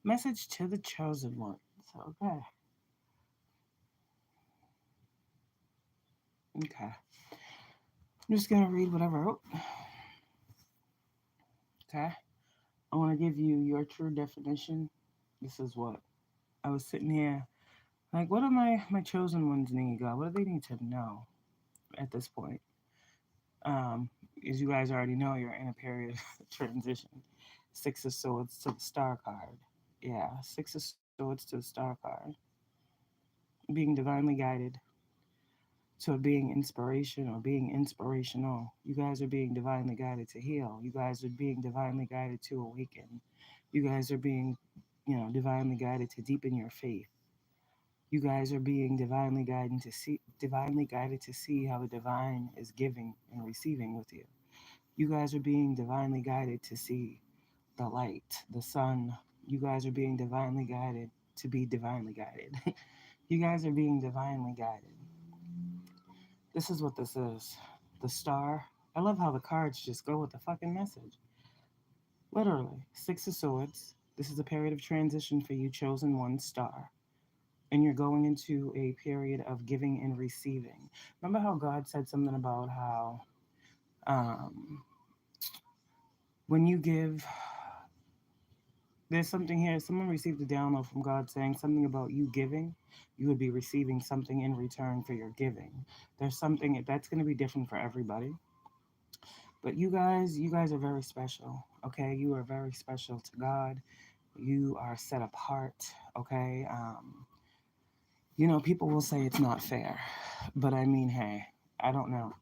Message to the chosen ones. Okay. Okay. I'm just going to read what I wrote. Okay. I want to give you your true definition. This is what I was sitting here. Like, what do my chosen ones need, God? What do they need to know at this point? Um, as you guys already know, you're in a period of transition. Six of Swords to the Star card. Yeah, Six of Swords to the Star card. Being divinely guided to being inspiration or being inspirational. You guys are being divinely guided to heal. You guys are being divinely guided to awaken. You guys are being, divinely guided to deepen your faith. You guys are being divinely guided to see how the divine is giving and receiving with you. You guys are being divinely guided to see the light, the sun. You guys are being divinely guided to be divinely guided. You guys are being divinely guided. This is what this is. The star. I love how the cards just go with the fucking message. Literally, Six of Swords. This is a period of transition for you, chosen one star. And you're going into a period of giving and receiving. Remember how God said something about how um, when you give, there's something here. Someone received a download from God saying something about you giving. You would be receiving something in return for your giving. There's something that's going to be different for everybody. But you guys are very special. Okay, you are very special to God. You are set apart. Okay. People will say it's not fair, but I mean, hey, I don't know.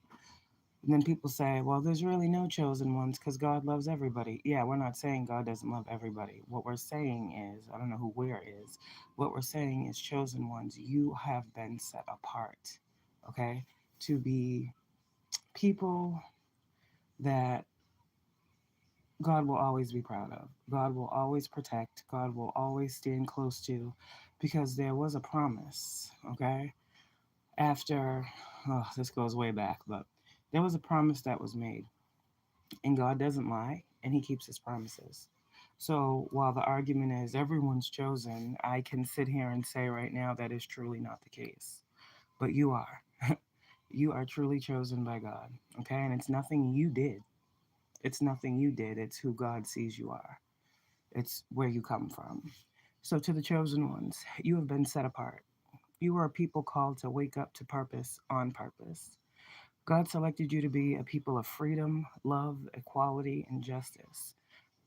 And then people say, well, there's really no chosen ones because God loves everybody. Yeah, we're not saying God doesn't love everybody. What we're saying is, I don't know who where is, what we're saying is, chosen ones, you have been set apart, okay, to be people that God will always be proud of. God will always protect. God will always stand close to because there was a promise, okay? After, oh, this goes way back, but there was a promise that was made. And God doesn't lie, and He keeps His promises. So while the argument is everyone's chosen, I can sit here and say right now that is truly not the case. But you are. You are truly chosen by God, okay? And it's nothing you did. It's nothing you did. It's who God sees you are. It's where you come from. So, to the chosen ones, you have been set apart. You are a people called to wake up to purpose on purpose. God selected you to be a people of freedom, love, equality, and justice.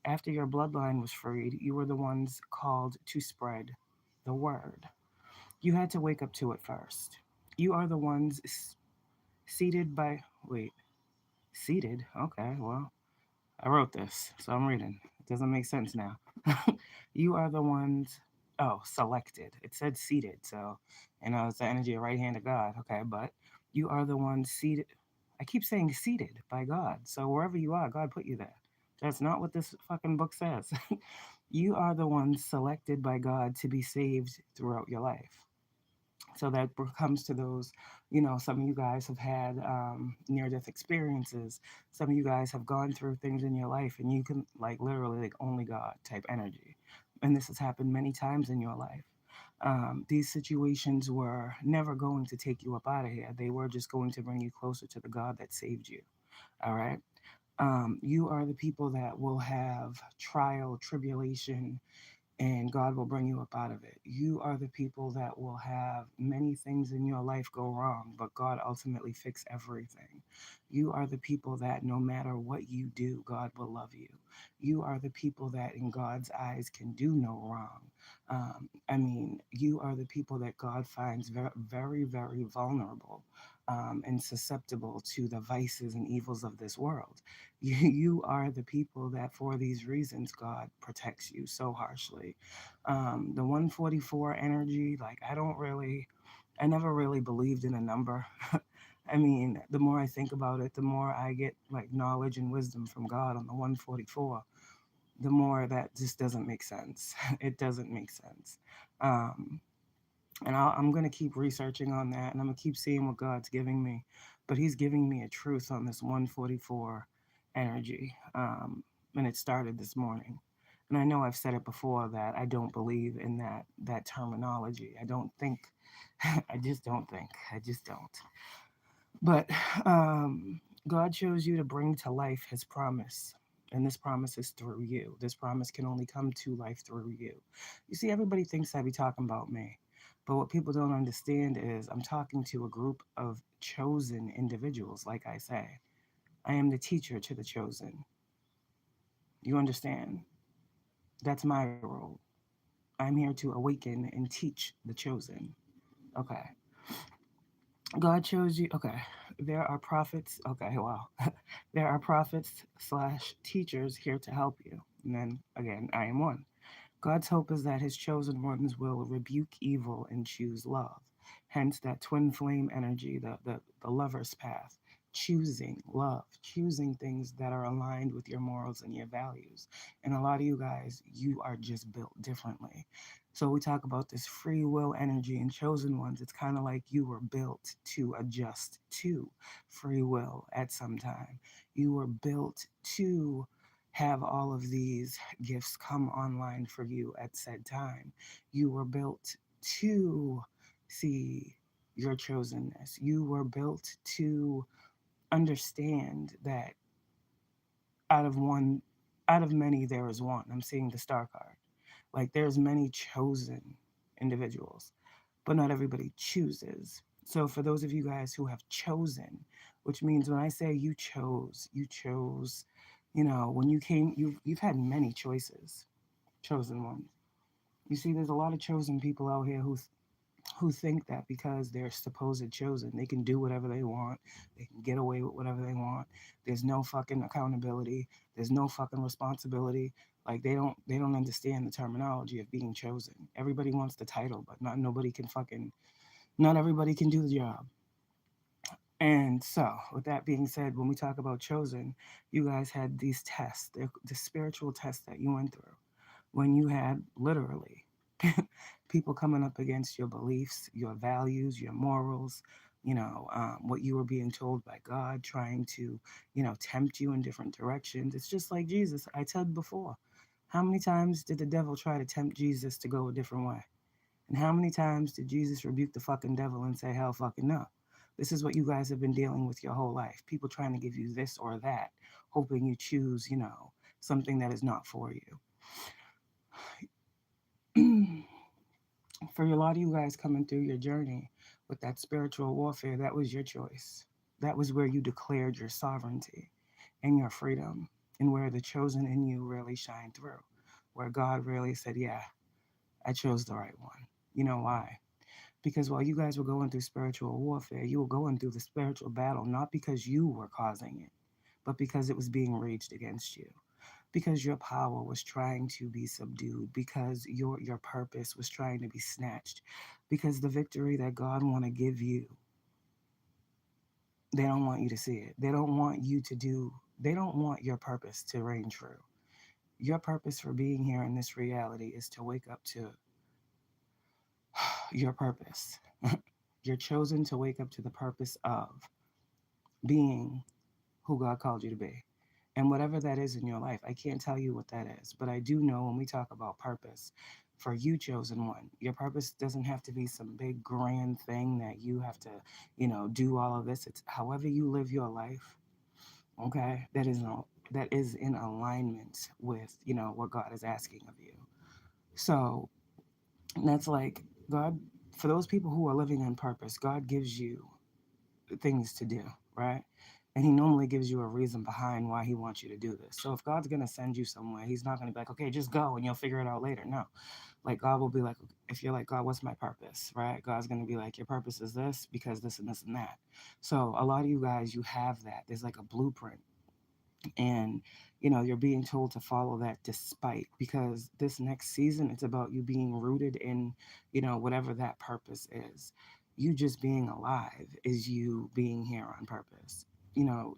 After your bloodline was freed, you were the ones called to spread the word. You had to wake up to it first. You are the ones seated by. Wait, seated? Okay, well, I wrote this, so I'm reading. It doesn't make sense now. You are the ones. Oh, selected. It said seated, so it's the energy of right hand of God. Okay, but you are the ones seated. I keep saying seated by God. So wherever you are, God put you there. That's not what this fucking book says. You are the ones selected by God to be saved throughout your life. So that comes to those, some of you guys have had near death experiences. Some of you guys have gone through things in your life, and you can, like, literally, like, only God type energy. And this has happened many times in your life. These situations were never going to take you up out of here, they were just going to bring you closer to the God that saved you. All right. You are the people that will have trial, tribulation, and God will bring you up out of it. You are the people that will have many things in your life go wrong, but God ultimately fix everything. You are the people that no matter what you do, God will love you. You are the people that in God's eyes can do no wrong. You are the people that God finds very, very, very vulnerable and susceptible to the vices and evils of this world. You are the people that, for these reasons, God protects you so harshly. The 144 energy, like, I never really believed in a number. I mean, the more I think about it, the more I get like knowledge and wisdom from God on the 144, the more that just doesn't make sense. It doesn't make sense. Um, and I'm going to keep researching on that, and I'm going to keep seeing what God's giving me. But He's giving me a truth on this 144 energy. And it started this morning. And I know I've said it before that I don't believe in that terminology. I don't think, I just don't think, I just don't. But God chose you to bring to life His promise. And this promise is through you. This promise can only come to life through you. You see, everybody thinks I be talking about me. But what people don't understand is I'm talking to a group of chosen individuals, like I say. I am the teacher to the chosen. You understand? That's my role. I'm here to awaken and teach the chosen. Okay. God chose you. Okay. There are prophets. Okay, wow. There are prophets slash teachers here to help you. And then again, I am one. God's hope is that his chosen ones will rebuke evil and choose love. Hence that twin flame energy, the lover's path, choosing love, choosing things that are aligned with your morals and your values. And a lot of you guys, you are just built differently. So we talk about this free will energy and chosen ones. It's kind of like you were built to adjust to free will at some time. You were built to have all of these gifts come online for you at said time. You were built to see your chosenness. You were built to understand that out of one, out of many, there is one. I'm seeing the star card. Like there's many chosen individuals, but not everybody chooses. So for those of you guys who have chosen, which means when I say you chose, when you came, you've had many choices, chosen ones. You see, there's a lot of chosen people out here who think that because they're supposed chosen, they can do whatever they want, they can get away with whatever they want. There's no fucking accountability. There's no fucking responsibility. Like they don't understand the terminology of being chosen. Everybody wants the title, but not everybody can do the job. And so, with that being said, when we talk about chosen, you guys had these tests, the spiritual tests that you went through when you had literally people coming up against your beliefs, your values, your morals, what you were being told by God, trying to, tempt you in different directions. It's just like Jesus. I said before, how many times did the devil try to tempt Jesus to go a different way? And how many times did Jesus rebuke the fucking devil and say, hell fucking no? This is what you guys have been dealing with your whole life. People trying to give you this or that, hoping you choose, something that is not for you. For a lot of you guys coming through your journey with that spiritual warfare, that was your choice. That was where you declared your sovereignty and your freedom, and where the chosen in you really shined through. Where God really said, yeah, I chose the right one. You know why? Because while you guys were going through spiritual warfare, you were going through the spiritual battle not because you were causing it, but because it was being raged against you, because your power was trying to be subdued, because your purpose was trying to be snatched, because the victory that God want to give you, they don't want you to see it. They don't want you to do. They don't want your purpose to reign true. Your purpose for being here in this reality is to wake up to your purpose. You're chosen to wake up to the purpose of being who God called you to be. And whatever that is in your life, I can't tell you what that is, but I do know when we talk about purpose, for you, chosen one, your purpose doesn't have to be some big grand thing that you have to, do all of this. It's however you live your life, okay, that is in alignment with, what God is asking of you. So that's like God, for those people who are living on purpose, God gives you things to do, right? And he normally gives you a reason behind why he wants you to do this. So if God's going to send you somewhere, he's not going to be like, okay, just go and you'll figure it out later. No. Like God will be like, if you're like, God, what's my purpose, right? God's going to be like, your purpose is this because this and this and that. So a lot of you guys, you have that. There's like a blueprint, and you're being told to follow that despite, because this next season it's about you being rooted in whatever that purpose is. You just being alive is you being here on purpose.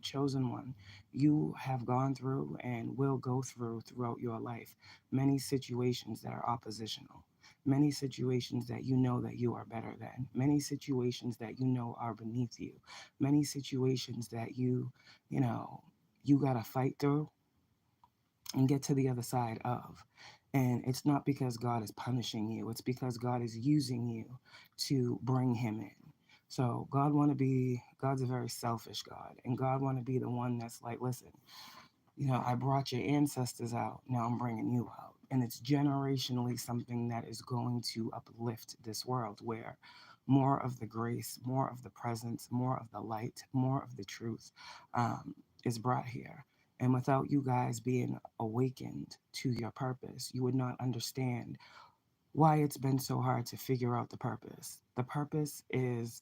Chosen one, you have gone through and will go through throughout your life many situations that are oppositional, many situations that that you are better than, many situations that are beneath you, many situations that you know you got to fight through. and get to the other side of. And it's not because God is punishing you, it's because God is using you to bring him in. So God's a very selfish God, and God want to be the one that's like, listen, I brought your ancestors out, now I'm bringing you out. And it's generationally something that is going to uplift this world where more of the grace, more of the presence, more of the light, more of the truth um, is brought here. And without you guys being awakened to your purpose, you would not understand why it's been so hard to figure out the purpose. The purpose is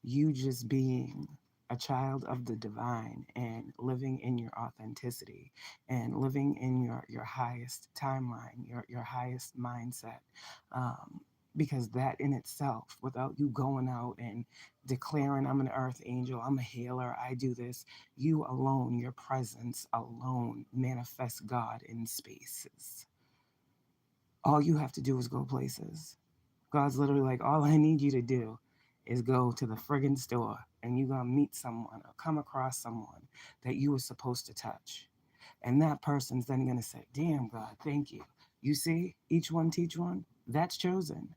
you just being a child of the divine and living in your authenticity and living in your highest timeline, your highest mindset. Because that in itself, without you going out and declaring, I'm an earth angel, I'm a healer, I do this, you alone, your presence alone manifests God in spaces. All you have to do is go places. God's literally like, all I need you to do is go to the friggin' store and you're gonna meet someone or come across someone that you were supposed to touch. And that person's then gonna say, damn, God, thank you. You see, each one teach one, that's chosen.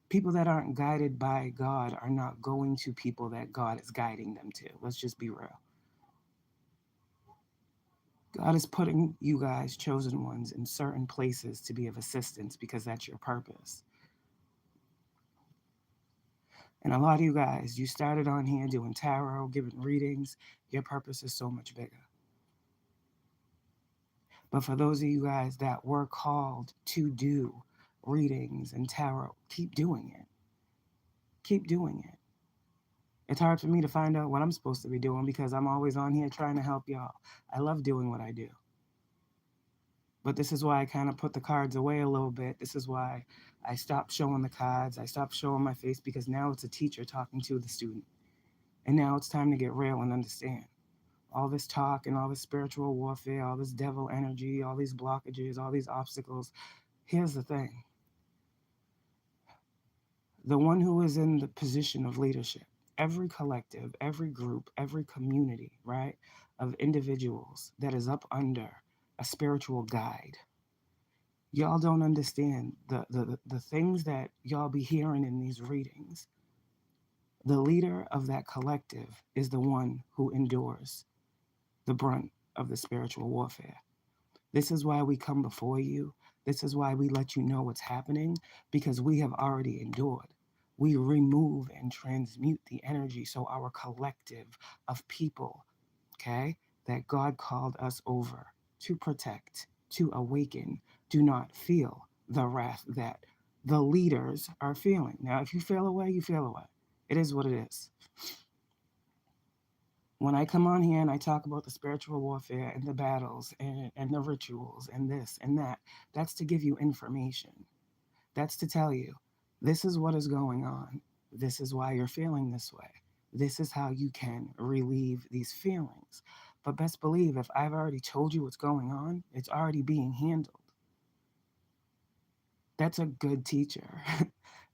People that aren't guided by God are not going to people that God is guiding them to. Let's just be real. God is putting you guys, chosen ones, in certain places to be of assistance because that's your purpose. And a lot of you guys, you started on here doing tarot, giving readings. Your purpose is so much bigger. But for those of you guys that were called to do readings and tarot, keep doing it. Keep doing it. It's hard for me to find out what I'm supposed to be doing because I'm always on here trying to help y'all. I love doing what I do. But this is why I kind of put the cards away a little bit. This is why I stopped showing the cards. I stopped showing my face because now it's a teacher talking to the student. And now it's time to get real and understand. All this talk and all this spiritual warfare, all this devil energy, all these blockages, all these obstacles. Here's the thing. The one who is in the position of leadership, every collective, every group, every community, right, of individuals that is up under a spiritual guide, y'all don't understand the things that y'all be hearing in these readings. The leader of that collective is the one who endures the brunt of the spiritual warfare. This is why we come before you. This is why we let you know what's happening, because we have already endured. We remove and transmute the energy so our collective of people, okay, that God called us over to protect, to awaken, do not feel the wrath that the leaders are feeling. Now, if you feel away, you feel away. It is what it is. When I come on here and I talk about the spiritual warfare and the battles and the rituals and this and that, that's to give you information. That's to tell you, this is what is going on. This is why you're feeling this way. This is how you can relieve these feelings. But best believe, if I've already told you what's going on, it's already being handled. That's a good teacher.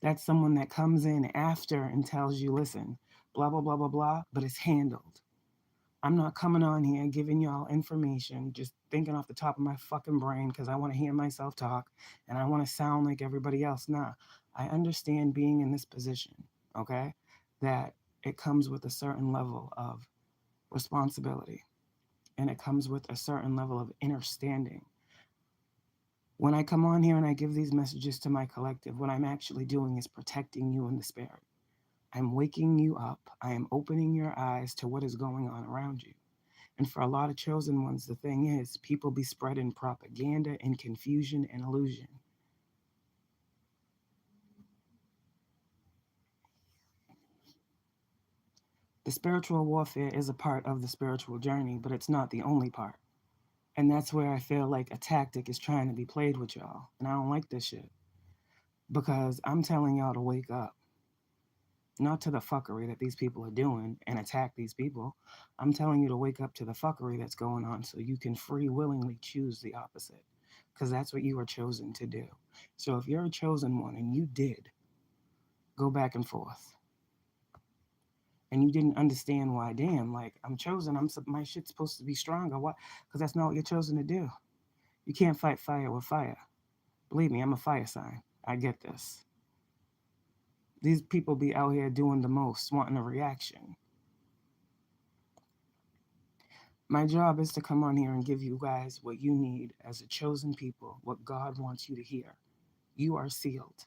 That's someone that comes in after and tells you, listen, blah, blah, blah, blah, blah, but it's handled. I'm not coming on here giving y'all information, just thinking off the top of my fucking brain because I want to hear myself talk and I want to sound like everybody else. Nah, I understand being in this position, okay? That it comes with a certain level of responsibility and it comes with a certain level of understanding. When I come on here and I give these messages to my collective, what I'm actually doing is protecting you in the spirit. I'm waking you up. I am opening your eyes to what is going on around you. And for a lot of chosen ones, the thing is, people be spreading propaganda and confusion and illusion. The spiritual warfare is a part of the spiritual journey, but it's not the only part. And that's where I feel like a tactic is trying to be played with y'all. And I don't like this shit. Because I'm telling y'all to wake up. Not to the fuckery that these people are doing and attack these people. I'm telling you to wake up to the fuckery that's going on so you can free willingly choose the opposite. Because that's what you were chosen to do. So if you're a chosen one and you did go back and forth and you didn't understand why. Damn, like, I'm chosen. My shit's supposed to be stronger. Why? Because that's not what you're chosen to do. You can't fight fire with fire. Believe me, I'm a fire sign. I get this. These people be out here doing the most, wanting a reaction. My job is to come on here and give you guys what you need as a chosen people, what God wants you to hear. You are sealed.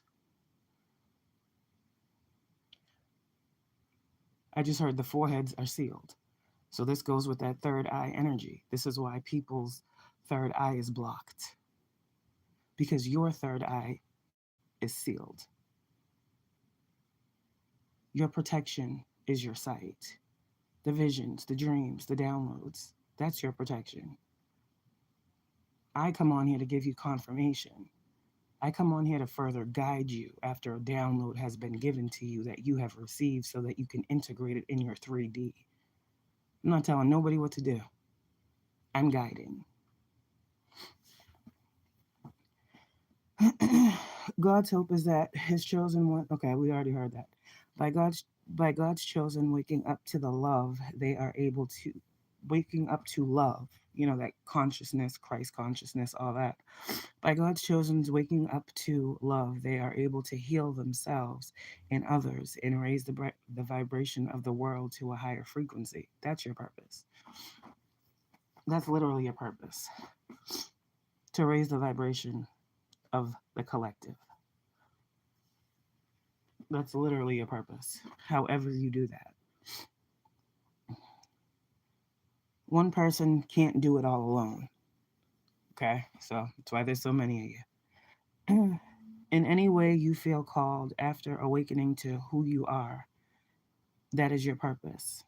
I just heard the foreheads are sealed. So this goes with that third eye energy. This is why people's third eye is blocked, because your third eye is sealed. Your protection is your sight. The visions, the dreams, the downloads, that's your protection. I come on here to give you confirmation. I come on here to further guide you after a download has been given to you that you have received so that you can integrate it in your 3D. I'm not telling nobody what to do. I'm guiding. God's hope is that his chosen one, okay, we already heard that. By God's chosen waking up to the love, they are able to waking up to love, that consciousness, Christ consciousness, all that. By God's chosen waking up to love, they are able to heal themselves and others and raise the vibration of the world to a higher frequency. That's your purpose. That's literally your purpose. To raise the vibration of the collective. That's literally your purpose. However you do that. One person can't do it all alone. Okay? So that's why there's so many of you. In any way you feel called after awakening to who you are, that is your purpose.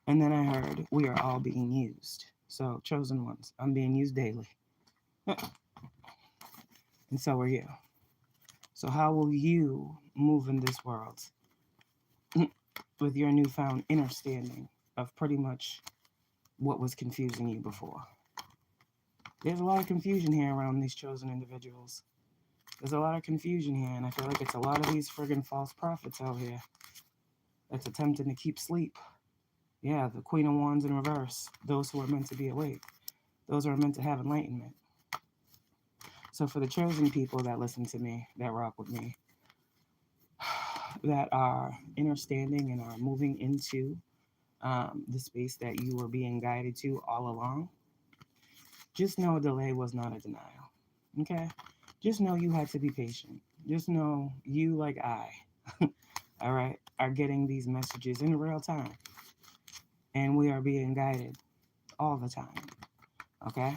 And then I heard we are all being used. So, chosen ones, I'm being used daily. And so are you. So, how will you move in this world with your newfound understanding of pretty much what was confusing you before? There's a lot of confusion here around these chosen individuals. There's a lot of confusion here, and I feel like it's a lot of these friggin' false prophets out here that's attempting to keep sleep. Yeah, the Queen of Wands in reverse. Those who are meant to be awake. Those who are meant to have enlightenment. So for the chosen people that listen to me, that rock with me, that are understanding and are moving into the space that you were being guided to all along, just know a delay was not a denial. Okay? Just know you had to be patient. Just know you, like I, all right, are getting these messages in real time. And we are being guided all the time. Okay?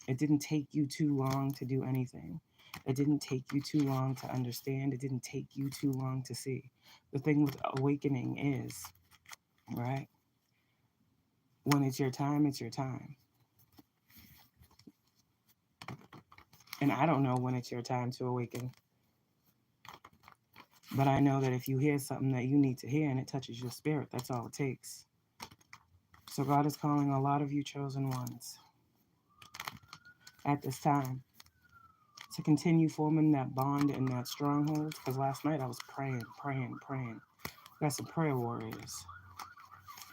It didn't take you too long to do anything. It didn't take you too long to understand. It didn't take you too long to see. The thing with awakening is, right? When it's your time, it's your time. And I don't know when it's your time to awaken. But I know that if you hear something that you need to hear and it touches your spirit, that's all it takes. So God is calling a lot of you chosen ones at this time to continue forming that bond and that stronghold. Because last night I was praying. Got some prayer warriors.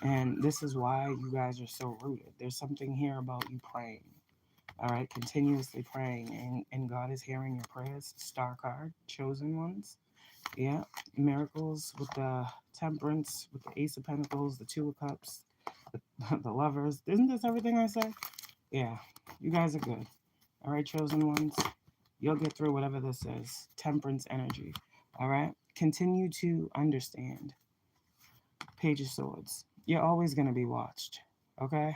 And this is why you guys are so rooted. There's something here about you praying. All right, continuously praying. And God is hearing your prayers. Star card, chosen ones. Yeah, miracles with the temperance, with the Ace of Pentacles, the Two of Cups, the lovers. Isn't this everything I say? Yeah, you guys are good. All right, chosen ones. You'll get through whatever this is. Temperance energy. All right? Continue to understand. Page of Swords. You're always going to be watched. Okay?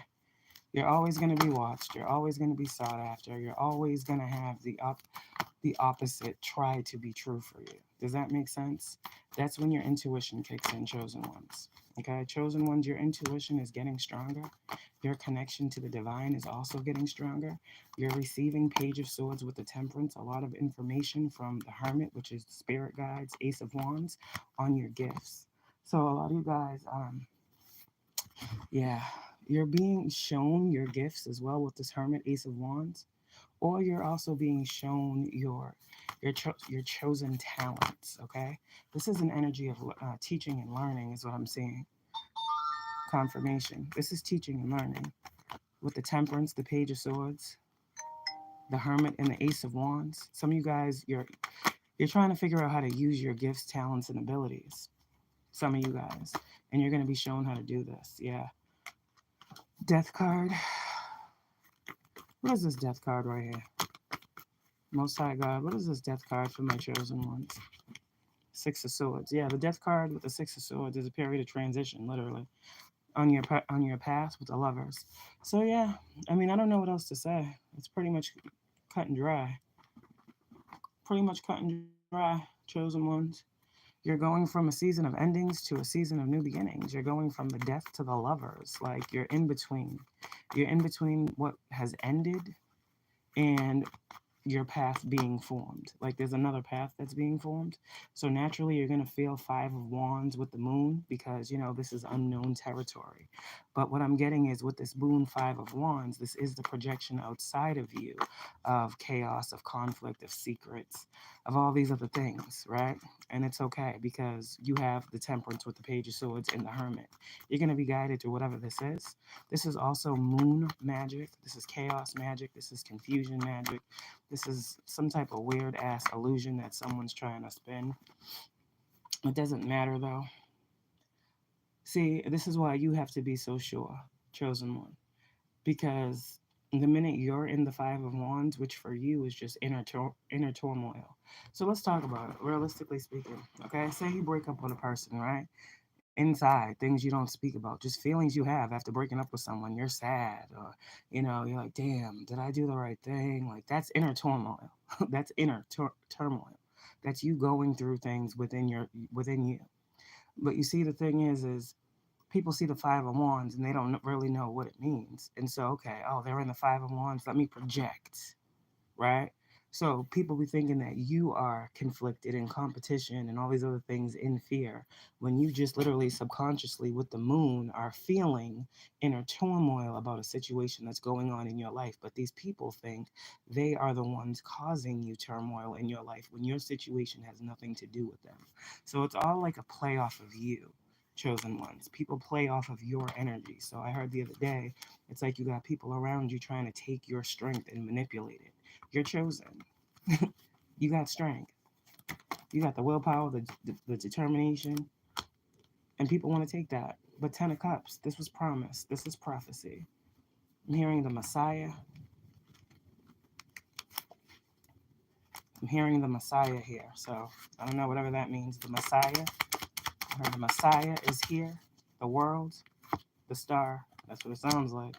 You're always going to be watched. You're always going to be sought after. You're always going to have the opposite try to be true for you. Does that make sense? That's when your intuition kicks in, chosen ones. Okay? Chosen ones, your intuition is getting stronger. Your connection to the divine is also getting stronger. You're receiving Page of Swords with the Temperance, a lot of information from the Hermit, which is Spirit Guides, Ace of Wands, on your gifts. So a lot of you guys, yeah, you're being shown your gifts as well with this Hermit, Ace of Wands, or you're also being shown your chosen talents. Okay, this is an energy of teaching and learning, is what I'm saying. confirmation. This is teaching and learning. With the Temperance, the Page of Swords, the Hermit, and the Ace of Wands. Some of you guys, you're trying to figure out how to use your gifts, talents, and abilities. Some of you guys. And you're going to be shown how to do this. Yeah. Death card. What is this death card right here? Most High God. What is this death card for my chosen ones? Six of Swords. Yeah, the death card with the Six of Swords is a period of transition, literally, on your path with the Lovers. So yeah, I mean, I don't know what else to say. It's pretty much cut and dry. Pretty much cut and dry, chosen ones. You're going from a season of endings to a season of new beginnings. You're going from the death to the Lovers. Like, you're in between. You're in between what has ended and your path being formed. Like, there's another path that's being formed. So naturally you're going to feel Five of Wands with the moon, because this is unknown territory. But what I'm getting is, with this moon, Five of Wands, this is the projection outside of you of chaos, of conflict, of secrets, of all these other things, right? And it's okay, because you have the Temperance with the Page of Swords and the Hermit. You're going to be guided through whatever this is. This is also moon magic. This is chaos magic. This is confusion magic. This is some type of weird ass illusion that someone's trying to spin. It doesn't matter though. See, this is why you have to be so sure, chosen one. Because the minute you're in the Five of Wands, which for you is just inner turmoil. So let's talk about it, realistically speaking. Okay, say you break up with a person, right? Inside, things you don't speak about, just feelings you have after breaking up with someone. You're sad, or you're like, damn, did I do the right thing? Like, that's inner turmoil. That's inner turmoil. That's you going through things within you. But you see, the thing is people see the Five of Wands and they don't really know what it means. And so, okay, oh, they're in the Five of Wands, let me project, right? So people be thinking that you are conflicted in competition and all these other things in fear, when you just literally subconsciously with the moon are feeling inner turmoil about a situation that's going on in your life. But these people think they are the ones causing you turmoil in your life when your situation has nothing to do with them. So it's all like a play off of you, chosen ones. People play off of your energy. So I heard the other day, it's like you got people around you trying to take your strength and manipulate it. You're chosen. You got strength. You got the willpower, the determination, and people want to take that. But Ten of Cups, this was promise. This is prophecy. I'm hearing the Messiah. I'm hearing the Messiah here. So I don't know, whatever that means. The Messiah. I heard the Messiah is here. The world, the star. That's what it sounds like.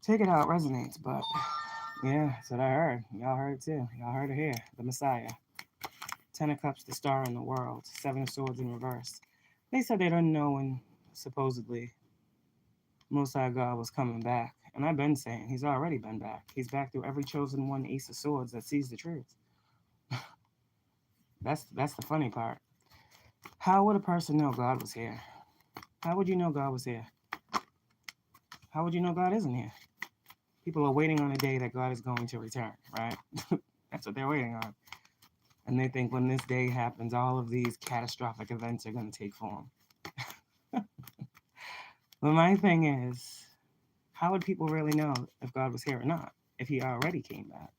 Take it how it resonates, but yeah, that's what I heard. Y'all heard too. Y'all heard it here. The Messiah. Ten of Cups, the star in the world. Seven of Swords in reverse. They said they didn't know when, supposedly, Most High God was coming back. And I've been saying he's already been back. He's back through every chosen one, Ace of Swords, that sees the truth. That's the funny part. How would a person know God was here? How would you know God was here? How would you know God isn't here? People are waiting on a day that God is going to return, right? That's what they're waiting on. And they think when this day happens, all of these catastrophic events are going to take form. But my thing is, how would people really know if God was here or not, if he already came back?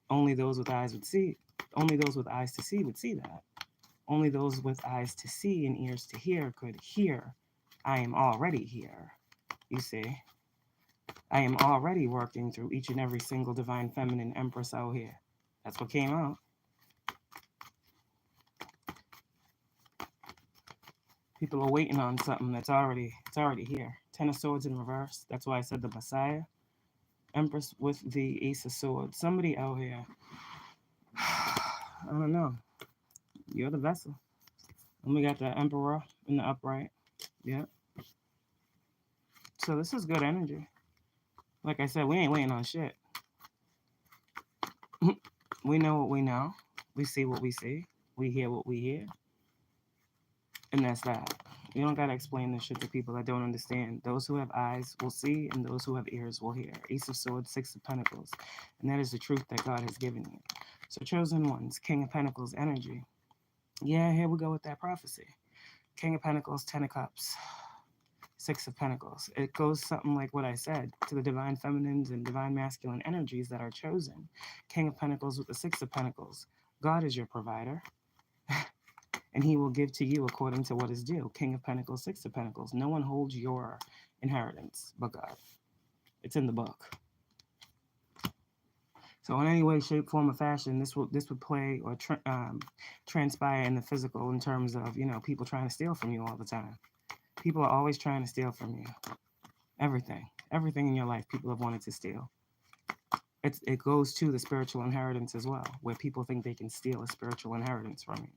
Only those with eyes would see. Only those with eyes to see would see that. Only those with eyes to see and ears to hear could hear, I am already here. You see, I am already working through each and every single divine feminine empress out here. That's what came out. People are waiting on something it's already here. Ten of Swords in reverse. That's why I said the Messiah. Empress with the Ace of Swords. Somebody out here. I don't know. You're the vessel. And we got the Emperor in the upright. Yep. So this is good energy. Like I said, we ain't waiting on shit. We know what we know. We see what we see. We hear what we hear. And that's that. You don't gotta explain this shit to people that don't understand. Those who have eyes will see, and those who have ears will hear. Ace of Swords, Six of Pentacles. And that is the truth that God has given you. So chosen ones, King of Pentacles energy. Yeah, here we go with that prophecy. King of Pentacles, Ten of Cups. Six of Pentacles. It goes something like what I said to the divine feminines and divine masculine energies that are chosen. King of Pentacles with the Six of Pentacles. God is your provider, and he will give to you according to what is due. King of Pentacles, Six of Pentacles. No one holds your inheritance but God. It's in the book. So in any way, shape, form, or fashion, this would play or transpire in the physical in terms of, you know, people trying to steal from you all the time. People are always trying to steal from you. Everything in your life, people have wanted to steal. It goes to the spiritual inheritance as well, where people think they can steal a spiritual inheritance from you.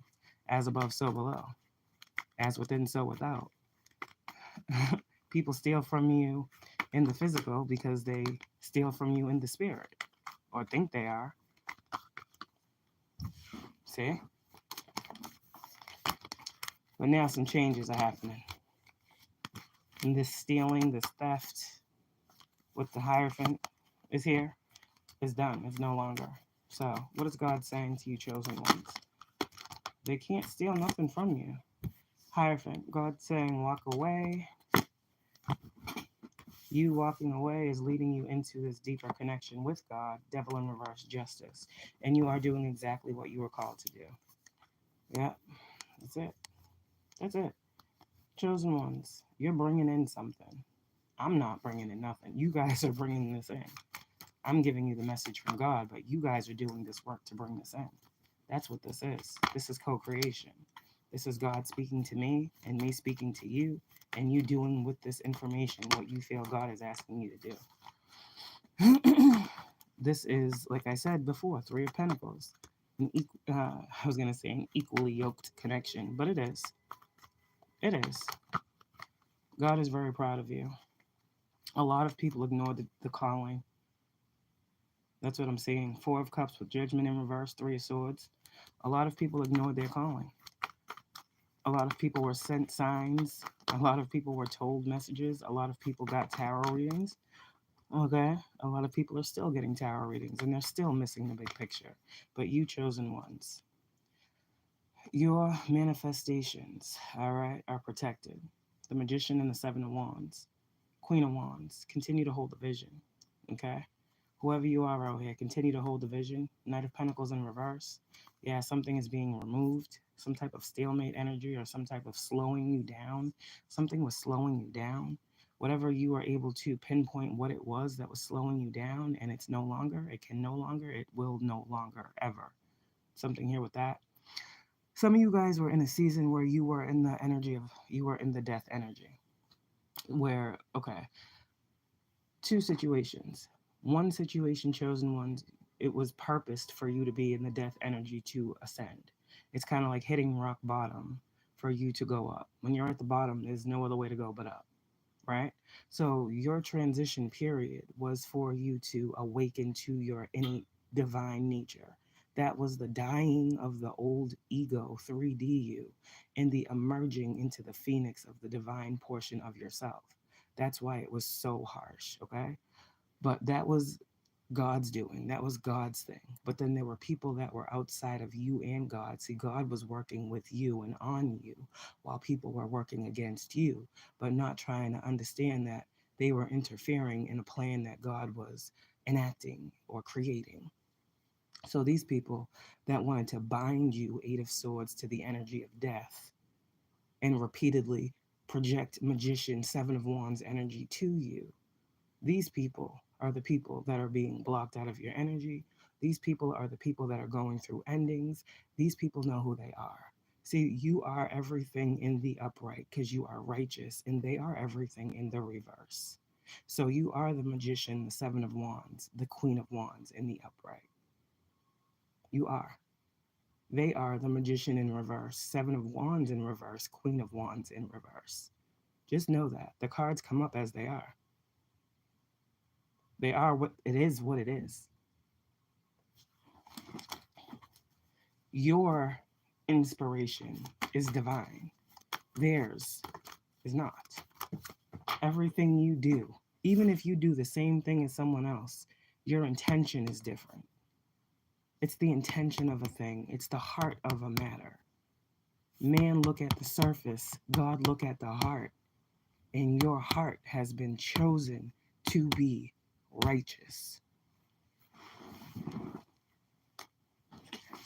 As above, so below. As within, so without. People steal from you in the physical because they steal from you in the spirit, or think they are. See? But now some changes are happening. And this stealing, this theft with the Hierophant is here. It's done. It's no longer. So, what is God saying to you, chosen ones? They can't steal nothing from you. Hierophant, God saying walk away. You walking away is leading you into this deeper connection with God, devil in reverse, justice. And you are doing exactly what you were called to do. Yeah, that's it. That's it. Chosen ones, you're bringing in something. I'm not bringing in nothing. You guys are bringing this in. I'm giving you the message from God, but you guys are doing this work to bring this in. That's what this is. This is co-creation. This is God speaking to me and me speaking to you, and you doing with this information what you feel God is asking you to do. This is, like I said before, Three of Pentacles. I was going to say an equally yoked connection, but it is. It is. God is very proud of you. A lot of people ignore the calling. That's what I'm saying. Four of Cups with Judgment in reverse, Three of Swords. A lot of people ignored their calling. A lot of people were sent signs. A lot of people were told messages. A lot of people got tarot readings. Okay? A lot of people are still getting tarot readings, and they're still missing the big picture. But you chosen ones, your manifestations, all right, are protected. The Magician and the Seven of Wands. Queen of Wands. Continue to hold the vision. Okay? Whoever you are out here, continue to hold the vision. Knight of Pentacles in reverse. Yeah, something is being removed. Some type of stalemate energy or some type of slowing you down. Something was slowing you down. Whatever you were able to pinpoint what it was that was slowing you down, and it's no longer, it can no longer, it will no longer, ever. Something here with that. Some of you guys were in a season where you were in the energy of, you were in the death energy. Where, okay, two situations. One situation, chosen ones, it was purposed for you to be in the death energy to ascend. It's kind of like hitting rock bottom for you to go up. When you're at the bottom, there's no other way to go but up, right? So your transition period was for you to awaken to your innate divine nature. That was the dying of the old ego, 3D you, and the emerging into the phoenix of the divine portion of yourself. That's why it was so harsh, okay? But that was God's doing. That was God's thing. But then there were people that were outside of you and God. See, God was working with you and on you while people were working against you, but not trying to understand that they were interfering in a plan that God was enacting or creating. So these people that wanted to bind you, Eight of Swords, to the energy of death and repeatedly project Magician, Seven of Wands energy to you, these people are the people that are being blocked out of your energy. These people are the people that are going through endings. These people know who they are. See, you are everything in the upright because you are righteous, and they are everything in the reverse. So you are the Magician, the Seven of Wands, the Queen of Wands in the upright. You are. They are the Magician in reverse, Seven of Wands in reverse, Queen of Wands in reverse. Just know that. The cards come up as they are. They are what it is, what it is. Your inspiration is divine. Theirs is not. Everything you do, even if you do the same thing as someone else, your intention is different. It's the intention of a thing. It's the heart of a matter. Man look at the surface. God look at the heart. and your heart has been chosen to be righteous.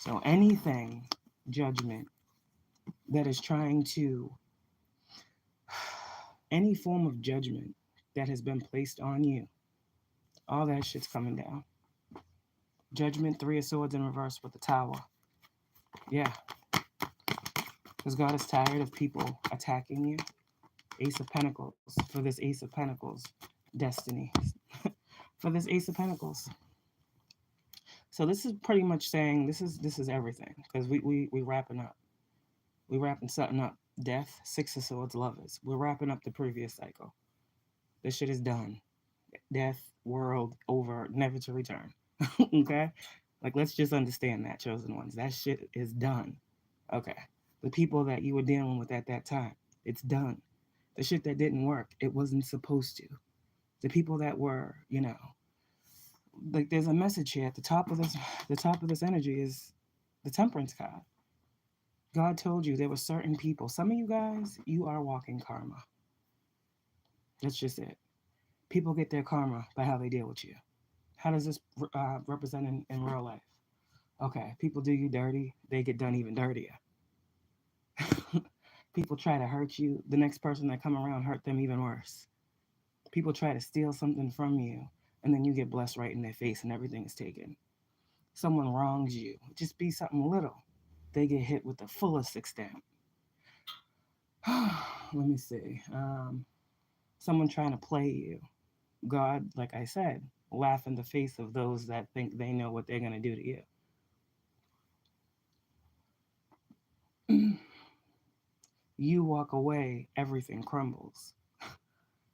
So anything, judgment, that is trying to, any form of judgment that has been placed on you, all that shit's coming down. Judgment, 3 of Swords in reverse with the Tower. Yeah, because God is tired of people attacking you. Ace of Pentacles, for this Ace of Pentacles destiny. For this Ace of Pentacles. So this is pretty much saying this is everything, because we wrapping up. We wrapping something up. Death, 6 of Swords, Lovers. We're wrapping up the previous cycle. This shit is done. Death, world, over, never to return. Okay? Like, let's just understand that, chosen ones. That shit is done. Okay. The people that you were dealing with at that time, it's done. The shit that didn't work, it wasn't supposed to. The people that were, like, there's a message here at the top of this energy is the Temperance card. God told you there were certain people. Some of you guys, you are walking karma. That's just it. People get their karma by how they deal with you. How does this represent in real life? Okay, people do you dirty, they get done even dirtier. People try to hurt you, the next person that come around hurt them even worse. People try to steal something from you, and then you get blessed right in their face and everything is taken. Someone wrongs you, just be something little, they get hit with the fullest extent. Let me see. Someone trying to play you. God, like I said, laugh in the face of those that think they know what they're going to do to you. You walk away, everything crumbles.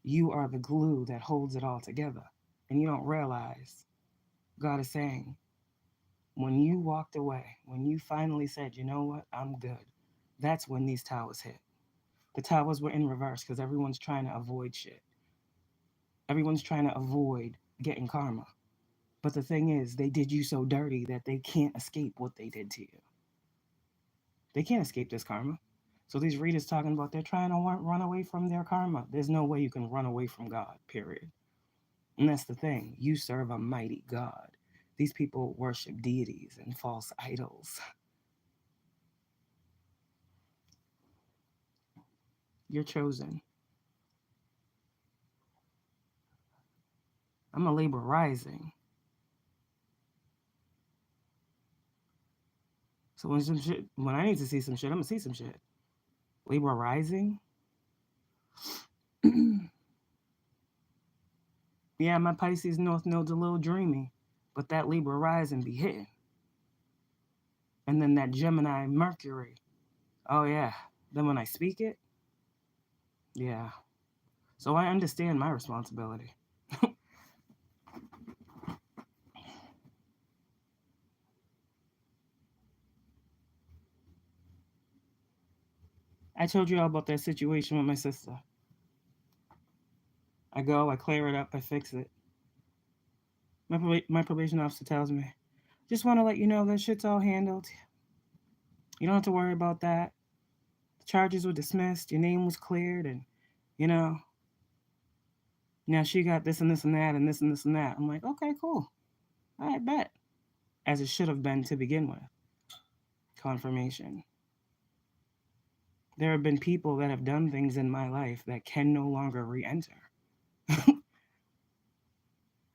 You are the glue that holds it all together. And you don't realize God is saying, when you walked away, when you finally said, you know what, I'm good, that's when these towers hit. The towers were in reverse because everyone's trying to avoid shit. Everyone's trying to avoid getting karma. But the thing is, they did you so dirty that they can't escape what they did to you. They can't escape this karma. So these readers talking about they're trying to run away from their karma. There's no way you can run away from God, period. And that's the thing. You serve a mighty God. These people worship deities and false idols. You're chosen. I'm a Libra rising. So when I need to see some shit, I'm gonna see some shit. Libra rising. Yeah, my Pisces North Node's a little dreamy, but that Libra rising be hitting. And then that Gemini Mercury. Oh yeah. Then when I speak it, yeah. So I understand my responsibility. I told you all about that situation with my sister. I go, I clear it up, I fix it. My probation officer tells me, just want to let you know that shit's all handled. You don't have to worry about that. The charges were dismissed, your name was cleared, and, now she got this and this and that and this and this and that. I'm like, okay, cool. I bet. As it should have been to begin with. Confirmation. There have been people that have done things in my life that can no longer re-enter.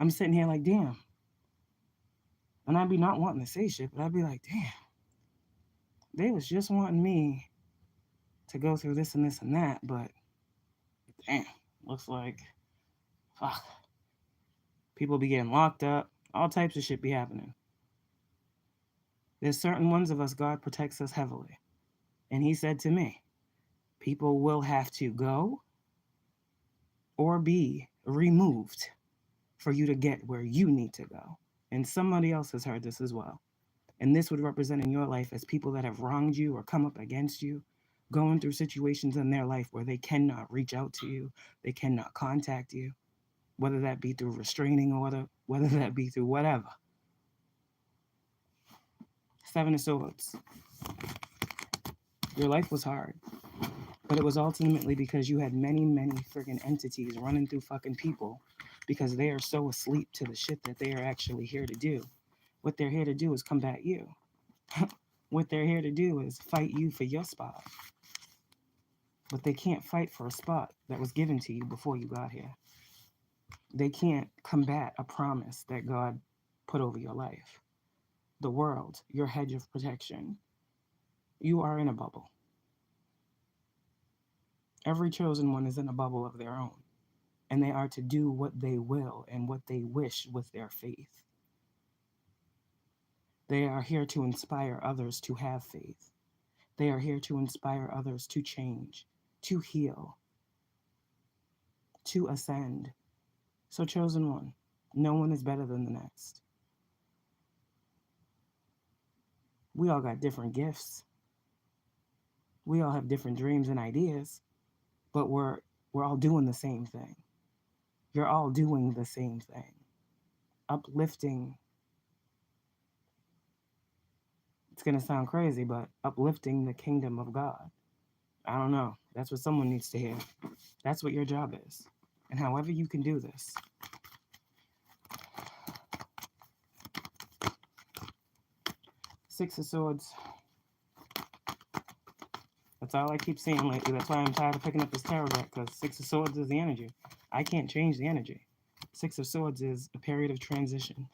I'm sitting here like, damn. And I'd be not wanting to say shit, but I'd be like, damn. They was just wanting me to go through this and this and that, but damn, looks like, fuck. People be getting locked up. All types of shit be happening. There's certain ones of us God protects us heavily. And he said to me, people will have to go or be removed for you to get where you need to go. And somebody else has heard this as well. And this would represent in your life as people that have wronged you or come up against you, going through situations in their life where they cannot reach out to you, they cannot contact you, whether that be through restraining order, whether that be through whatever. 7 of Swords. Your life was hard. But it was ultimately because you had many, many freaking entities running through fucking people because they are so asleep to the shit that they are actually here to do. What they're here to do is combat you. What they're here to do is fight you for your spot. But they can't fight for a spot that was given to you before you got here. They can't combat a promise that God put over your life. The world, your hedge of protection. You are in a bubble. Every chosen one is in a bubble of their own, and they are to do what they will and what they wish with their faith. They are here to inspire others to have faith. They are here to inspire others to change, to heal, to ascend. So, chosen one, no one is better than the next. We all got different gifts. We all have different dreams and ideas, but we're all doing the same thing. You're all doing the same thing. Uplifting, it's going to sound crazy, but uplifting the kingdom of God. I don't know. That's what someone needs to hear. That's what your job is. And however you can do this. Six of Swords. That's all I keep seeing lately. That's why I'm tired of picking up this tarot deck, because Six of Swords is the energy. I can't change the energy. Six of Swords is a period of transition.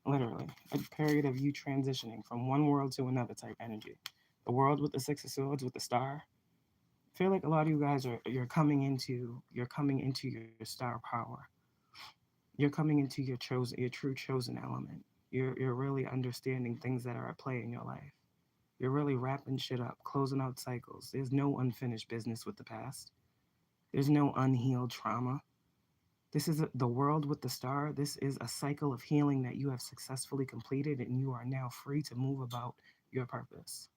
Literally. A period of you transitioning from one world to another type energy. The world with the Six of Swords with the star. I feel like a lot of you guys you're coming into your star power. You're coming into your true chosen element. You're really understanding things that are at play in your life. You're really wrapping shit up, closing out cycles. There's no unfinished business with the past. There's no unhealed trauma. This is the world with the star. This is a cycle of healing that you have successfully completed, and you are now free to move about your purpose.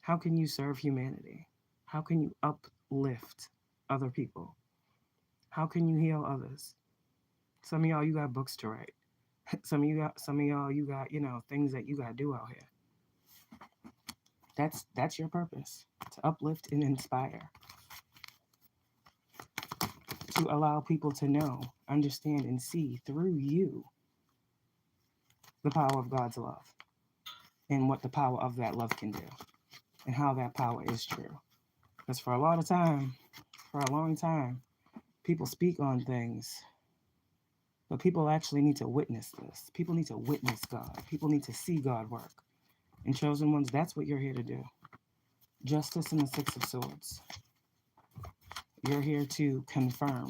How can you serve humanity? How can you uplift other people? How can you heal others? Some of y'all, you got books to write. Some of y'all, you got, things that you got to do out here. That's your purpose, to uplift and inspire, to allow people to know, understand, and see through you the power of God's love and what the power of that love can do and how that power is true. Because for a long time, people speak on things, but people actually need to witness this. People need to witness God. People need to see God work. And chosen ones, that's what you're here to do. Justice and the Six of Swords. You're here to confirm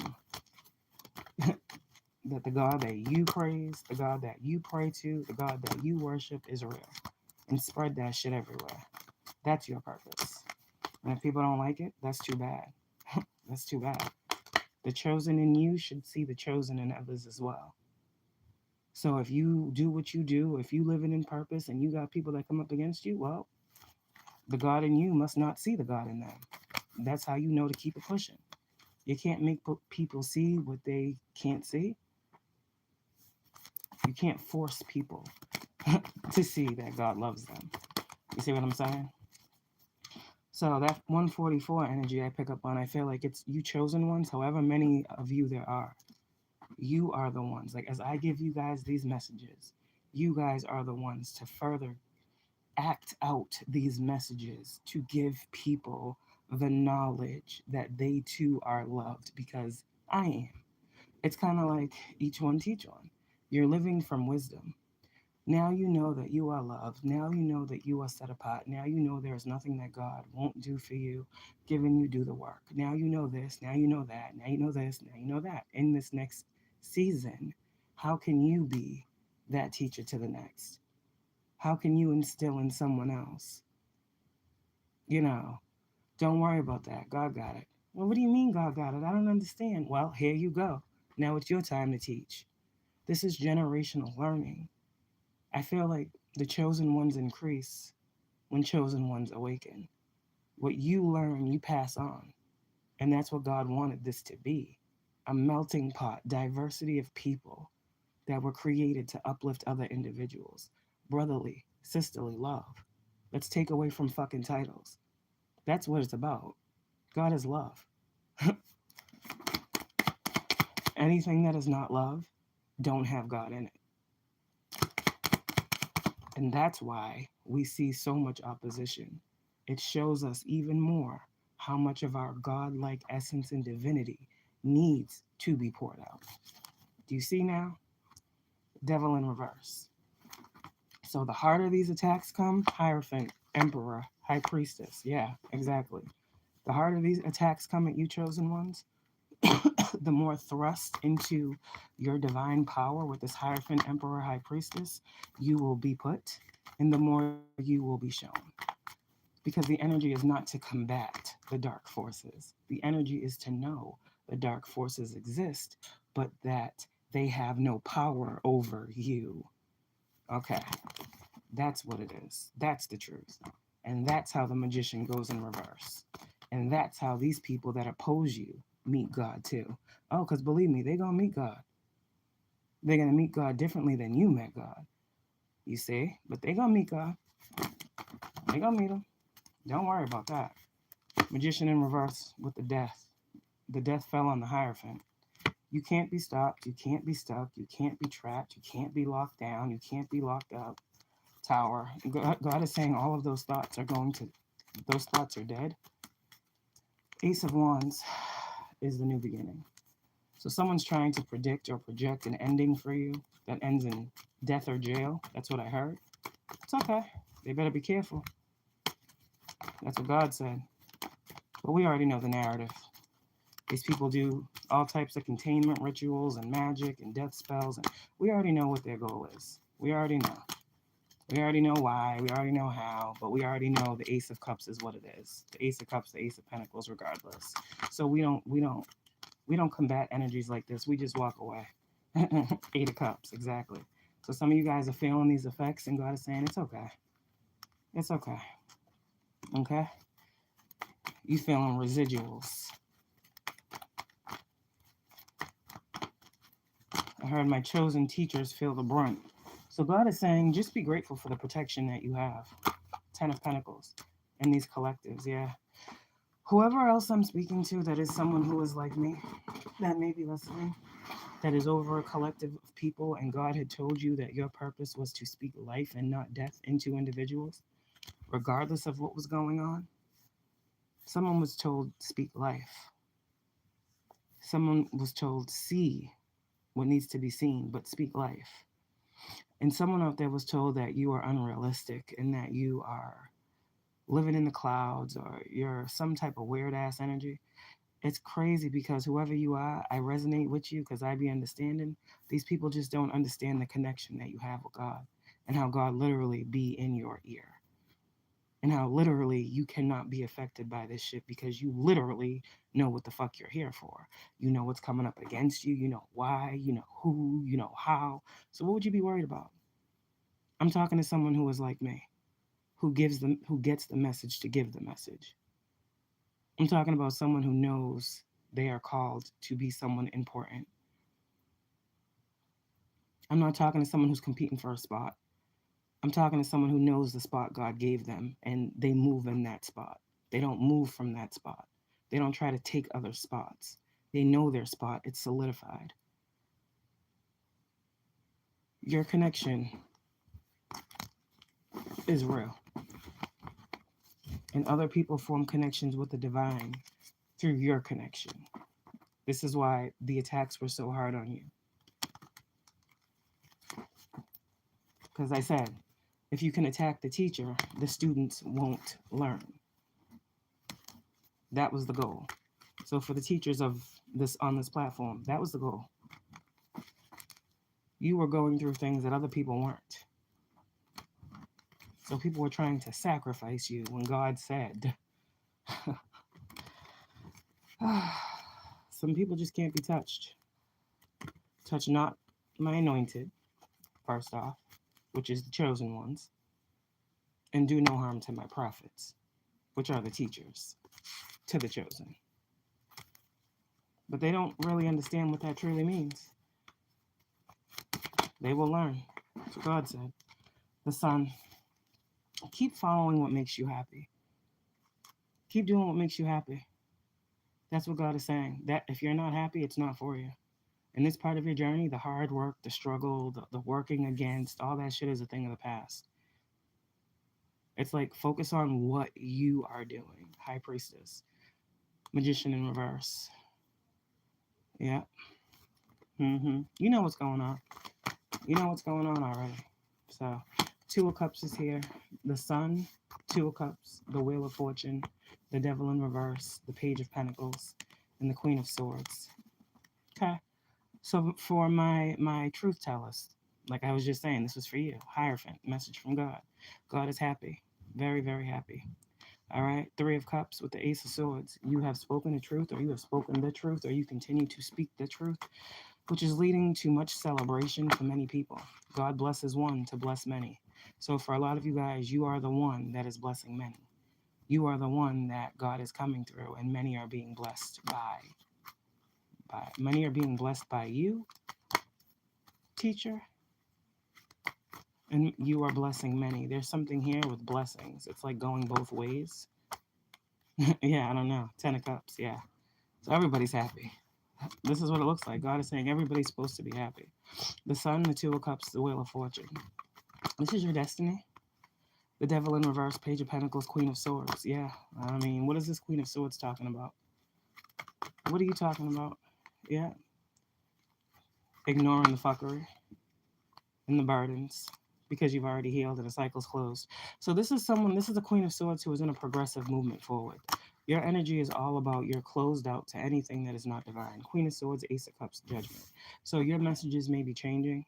that the God that you praise, the God that you pray to, the God that you worship is real. And spread that shit everywhere. That's your purpose. And if people don't like it, that's too bad. That's too bad. The chosen in you should see the chosen in others as well. So if you do what you do, if you live in purpose and you got people that come up against you, well, the God in you must not see the God in them. That's how you know to keep it pushing. You can't make people see what they can't see. You can't force people to see that God loves them. You see what I'm saying? So that 144 energy I pick up on, I feel like it's you chosen ones, however many of you there are. You are the ones. Like, as I give you guys these messages, you guys are the ones to further act out these messages, to give people the knowledge that they too are loved, because I am. It's kind of like each one teach one. You're living from wisdom. Now you know that you are loved. Now you know that you are set apart. Now you know there is nothing that God won't do for you, given you do the work. Now you know this. Now you know that. Now you know this. Now you know that. In this next season, how can you be that teacher to the next? How can you instill in someone else? Don't worry about that. God got it. Well, what do you mean God got it? I don't understand. Well, here you go. Now it's your time to teach. This is generational learning. I feel like the chosen ones increase when chosen ones awaken. What you learn, you pass on. And that's what God wanted this to be. A melting pot, diversity of people that were created to uplift other individuals. Brotherly, sisterly love. Let's take away from fucking titles. That's what it's about. God is love. Anything that is not love, don't have God in it. And that's why we see so much opposition. It shows us even more how much of our God-like essence and divinity needs to be poured out. Do you see now? Devil in reverse. So the harder these attacks come, Hierophant, Emperor, High Priestess. Yeah, exactly. The harder these attacks come at you, chosen ones, the more thrust into your divine power with this Hierophant, Emperor, High Priestess you will be put, and the more you will be shown. Because the energy is not to combat the dark forces. The energy is to know the dark forces exist, but that they have no power over you. Okay, that's what it is. That's the truth. And that's how the magician goes in reverse. And that's how these people that oppose you meet God too. Oh, because believe me, they're going to meet God. They're going to meet God differently than you met God. You see? But they're going to meet God. They're going to meet him. Don't worry about that. Magician in reverse with the death. The death fell on the Hierophant. You can't be stopped. You can't be stuck. You can't be trapped. You can't be locked down. You can't be locked up. Tower. God is saying all of those thoughts are those thoughts are dead. Ace of Wands is the new beginning. So someone's trying to predict or project an ending for you that ends in death or jail. That's what I heard. It's okay. They better be careful. That's what God said. But we already know the narrative. These people do all types of containment rituals and magic and death spells, and we already know what their goal is. We already know. We already know why. We already know how. But we already know the Ace of Cups is what it is. The Ace of Cups, the Ace of Pentacles, regardless. So we don't combat energies like this. We just walk away. Eight of Cups, exactly. So some of you guys are feeling these effects, and God is saying it's okay. It's okay. Okay? You feeling residuals. I heard my chosen teachers feel the brunt. So God is saying, just be grateful for the protection that you have. 10 of Pentacles and these collectives, yeah. Whoever else I'm speaking to that is someone who is like me, that may be listening, that is over a collective of people, and God had told you that your purpose was to speak life and not death into individuals, regardless of what was going on. Someone was told, speak life. Someone was told, see what needs to be seen, but speak life. And someone out there was told that you are unrealistic and that you are living in the clouds or you're some type of weird ass energy. It's crazy because whoever you are, I resonate with you because I be understanding. These people just don't understand the connection that you have with God and how God literally be in your ear. And how literally you cannot be affected by this shit because you literally know what the fuck you're here for. You know what's coming up against you. You know why. You know who. You know how. So what would you be worried about? I'm talking to someone who is like me, who gets the message to give the message. I'm talking about someone who knows they are called to be someone important. I'm not talking to someone who's competing for a spot. I'm talking to someone who knows the spot God gave them and they move in that spot. They don't move from that spot. They don't try to take other spots. They know their spot. It's solidified. Your connection is real. And other people form connections with the divine through your connection. This is why the attacks were so hard on you. Because I said, if you can attack the teacher, the students won't learn. That was the goal. So for the teachers of this on this platform, that was the goal. You were going through things that other people weren't. So people were trying to sacrifice you when God said, some people just can't be touched. Touch not my anointed, first off, which is the chosen ones, and do no harm to my prophets, which are the teachers to the chosen. But they don't really understand what that truly means. They will learn. That's what God said. The Son, keep following what makes you happy. Keep doing what makes you happy. That's what God is saying. That if you're not happy, it's not for you. In this part of your journey, the hard work, the struggle, the working against, all that shit is a thing of the past. It's like focus on what you are doing. High Priestess, Magician in reverse. Yeah. You know what's going on. You know what's going on already. So, Two of Cups is here. The Sun, Two of Cups, the Wheel of Fortune, the Devil in reverse, the Page of Pentacles, and the Queen of Swords. Okay. So for my truth tellers, like I was just saying, this was for you. Hierophant, message from God. God is happy. Very, very happy. All right. Three of Cups with the Ace of Swords. You have spoken the truth, or you have spoken the truth, or you continue to speak the truth, which is leading to much celebration for many people. God blesses one to bless many. So for a lot of you guys, you are the one that is blessing many. You are the one that God is coming through, and many are being blessed by many are being blessed by you, teacher, and you are blessing many. There's something here with blessings. It's like going both ways. Yeah, I don't know. 10 of Cups, yeah. So everybody's happy. This is what it looks like. God is saying everybody's supposed to be happy. The Sun, the Two of Cups, the Wheel of Fortune. This is your destiny. The Devil in reverse, Page of Pentacles, Queen of Swords. Yeah, I mean, what is this Queen of Swords talking about? What are you talking about? Yeah. Ignoring the fuckery and the burdens because you've already healed and the cycle's closed. So this is a Queen of Swords who is in a progressive movement forward. Your energy is all about you're closed out to anything that is not divine. Queen of Swords, Ace of Cups, Judgment. So your messages may be changing.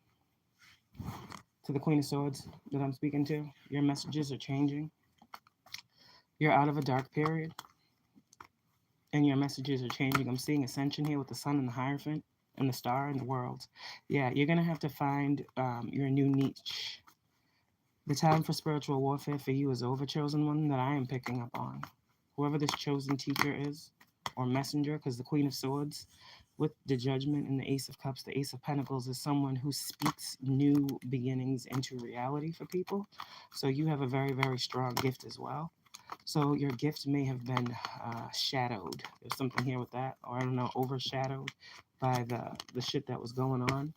To the Queen of Swords that I'm speaking to, your messages are changing. You're out of a dark period, and your messages are changing. I'm seeing ascension here with the Sun and the Hierophant and the Star and the World. Yeah, you're going to have to find your new niche. The time for spiritual warfare for you is over, chosen one, that I am picking up on. Whoever this chosen teacher is, or messenger, because the Queen of Swords with the Judgment and the Ace of Cups, the Ace of Pentacles is someone who speaks new beginnings into reality for people. So you have a very, very strong gift as well. So your gift may have been shadowed. There's something here with that, or I don't know, overshadowed by the shit that was going on.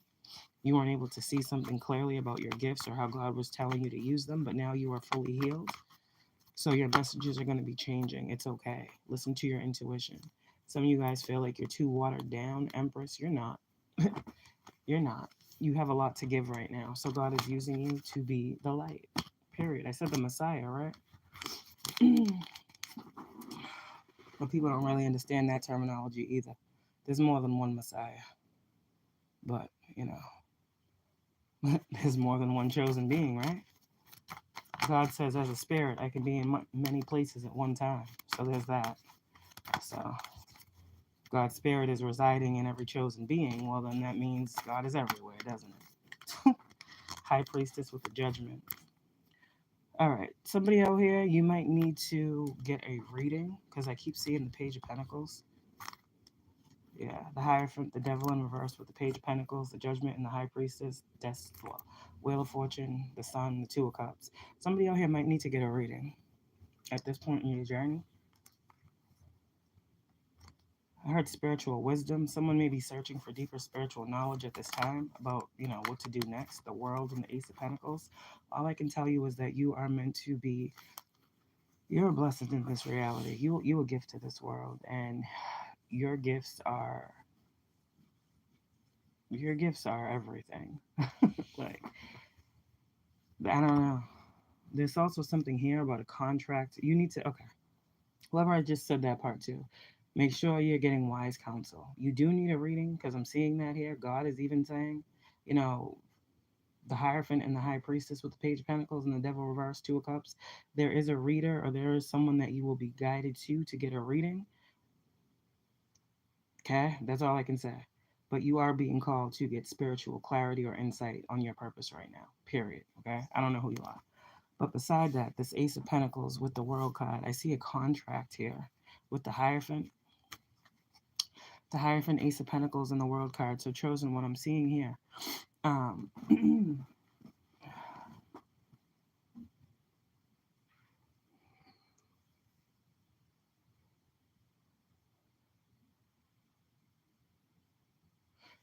You weren't able to see something clearly about your gifts or how God was telling you to use them, but now you are fully healed. So your messages are going to be changing. It's okay. Listen to your intuition. Some of you guys feel like you're too watered down, Empress. You're not. You're not. You have a lot to give right now. So God is using you to be the light. Period. I said the Messiah, right? But people don't really understand that terminology either. There's more than one Messiah. But, there's more than one chosen being, right? God says, as a spirit, I can be in many places at one time. So there's that. So God's spirit is residing in every chosen being. Well, then that means God is everywhere, doesn't it? High Priestess with the Judgment. All right. Somebody out here, you might need to get a reading because I keep seeing the Page of Pentacles. Yeah, the Hierophant, the Devil in reverse with the Page of Pentacles, the Judgment, and the High Priestess, Wheel of Fortune, the Sun, the Two of Cups. Somebody out here might need to get a reading at this point in your journey. I heard spiritual wisdom. Someone may be searching for deeper spiritual knowledge at this time about, what to do next, the world and the Ace of Pentacles. All I can tell you is that you are meant to be, you're a blessing in this reality. You a gift to this world, and your gifts are everything. Like, I don't know. There's also something here about a contract. You need to, okay. Whoever I just said that part to, make sure you're getting wise counsel. You do need a reading because I'm seeing that here. God is even saying, the Hierophant and the High Priestess with the Page of Pentacles and the Devil reverse, Two of Cups. There is a reader, or there is someone that you will be guided to get a reading. Okay, that's all I can say. But you are being called to get spiritual clarity or insight on your purpose right now. Period. Okay, I don't know who you are. But beside that, this Ace of Pentacles with the World card, I see a contract here with the Hierophant. The Hierophant, Ace of Pentacles, and the World card. So chosen, what I'm seeing here.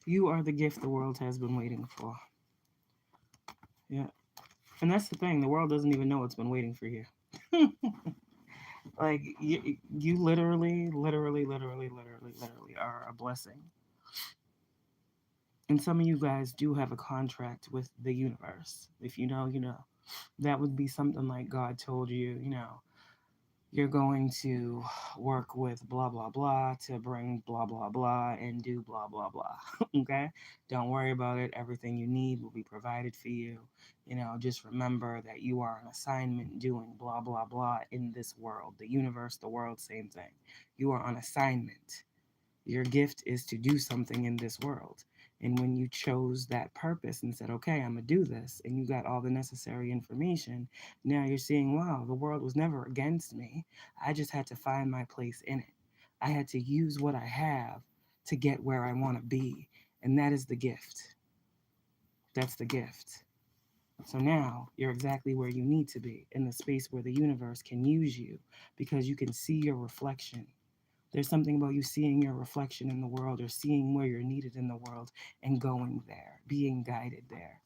You are the gift the world has been waiting for. Yeah. And that's the thing. The world doesn't even know it's been waiting for you. Like, you literally are a blessing. And some of you guys do have a contract with the universe. If you know, you know. That would be something like God told you, you know, you're going to work with blah, blah, blah to bring blah, blah, blah and do blah, blah, blah. Okay? Don't worry about it. Everything you need will be provided for you. You know, just remember that you are on assignment doing blah, blah, blah in this world. The universe, the world, same thing. You are on assignment. Your gift is to do something in this world. And when you chose that purpose and said, okay, I'm going to do this, and you got all the necessary information, now you're seeing, wow, the world was never against me. I just had to find my place in it. I had to use what I have to get where I want to be. And that is the gift. That's the gift. So now you're exactly where you need to be, in the space where the universe can use you, because you can see your reflection. There's something about you seeing your reflection in the world, or seeing where you're needed in the world and going there, being guided there.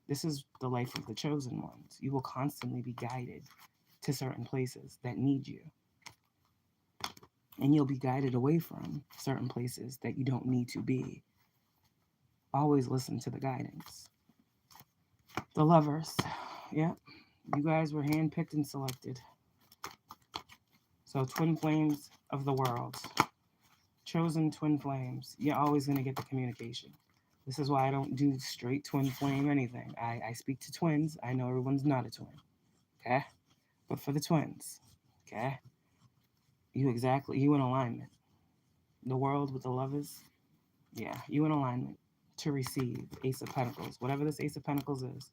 This is the life of the chosen ones. You will constantly be guided to certain places that need you. And you'll be guided away from certain places that you don't need to be. Always listen to the guidance. The lovers. Yeah, you guys were handpicked and selected. So, twin flames of the world. Chosen twin flames. You're always going to get the communication. This is why I don't do straight twin flame anything. I speak to twins. I know everyone's not a twin. Okay? But for the twins, okay? You in alignment. The world with the lovers, yeah, you in alignment to receive Ace of Pentacles. Whatever this Ace of Pentacles is.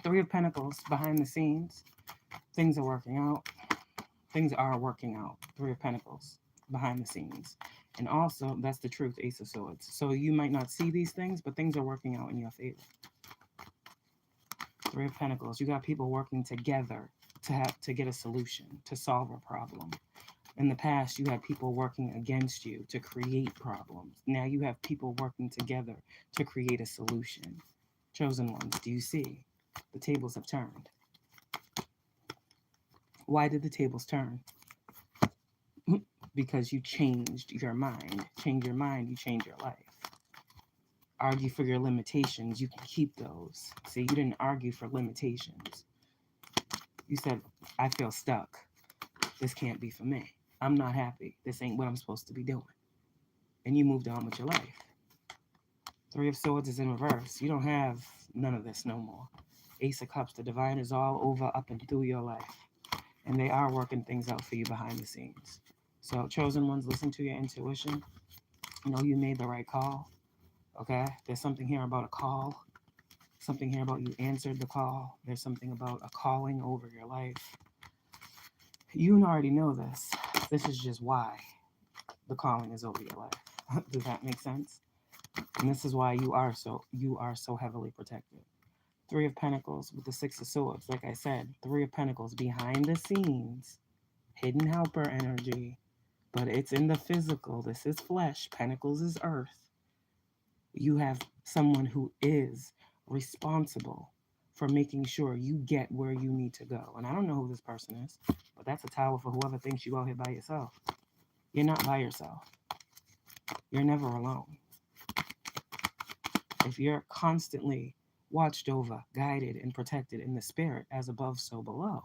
Three of Pentacles behind the scenes. Things are working out. Things are working out. Three of Pentacles behind the scenes. And also, that's the truth, Ace of Swords. So you might not see these things, but things are working out in your favor. Three of Pentacles. You got people working together to get a solution, to solve a problem. In the past, you had people working against you to create problems. Now you have people working together to create a solution. Chosen ones, do you see? The tables have turned. Why did the tables turn? Because you changed your mind. Change your mind, you change your life. Argue for your limitations, you can keep those. See, you didn't argue for limitations. You said, I feel stuck. This can't be for me. I'm not happy. This ain't what I'm supposed to be doing. And you moved on with your life. Three of Swords is in reverse. You don't have none of this no more. Ace of Cups, the divine is all over, up and through your life. And they are working things out for you behind the scenes. So, chosen ones, listen to your intuition. Know you made the right call. Okay? There's something here about a call. Something here about you answered the call. There's something about a calling over your life. You already know this. This is just why the calling is over your life. Does that make sense? And this is why you are so heavily protected. Three of Pentacles with the Six of Swords. Like I said, Three of Pentacles behind the scenes. Hidden helper energy. But it's in the physical. This is flesh. Pentacles is earth. You have someone who is responsible for making sure you get where you need to go. And I don't know who this person is, but that's a tower for whoever thinks you out here by yourself. You're not by yourself. You're never alone. If you're constantly watched over, guided, and protected in the spirit, as above, so below.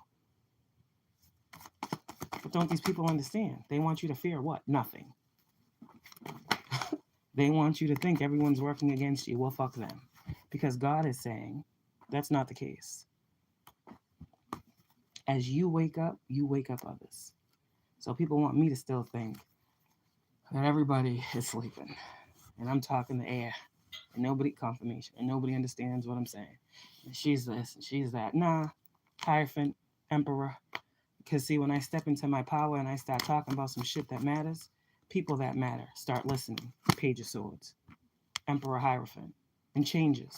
But don't these people understand? They want you to fear what? Nothing. They want you to think everyone's working against you. Well, fuck them. Because God is saying that's not the case. As you wake up others. So people want me to still think that everybody is sleeping. And I'm talking the air. And nobody confirmation. And nobody understands what I'm saying. And she's this and she's that. Nah. Hierophant, Emperor. Because see, when I step into my power and I start talking about some shit that matters, people that matter start listening. Page of Swords. Emperor Hierophant. And changes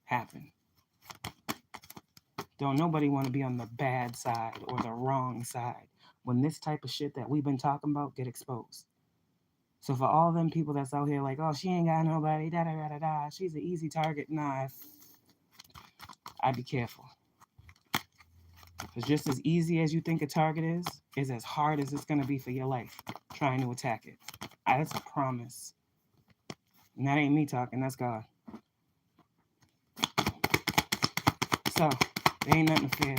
happen. Don't nobody want to be on the bad side or the wrong side when this type of shit that we've been talking about get exposed. So for all them people that's out here like, oh, she ain't got nobody, da da da da da, she's an easy target. Nah, I'd be careful. Because just as easy as you think a target is as hard as it's going to be for your life trying to attack it. That's a promise. And that ain't me talking, that's God. So, there ain't nothing to fear,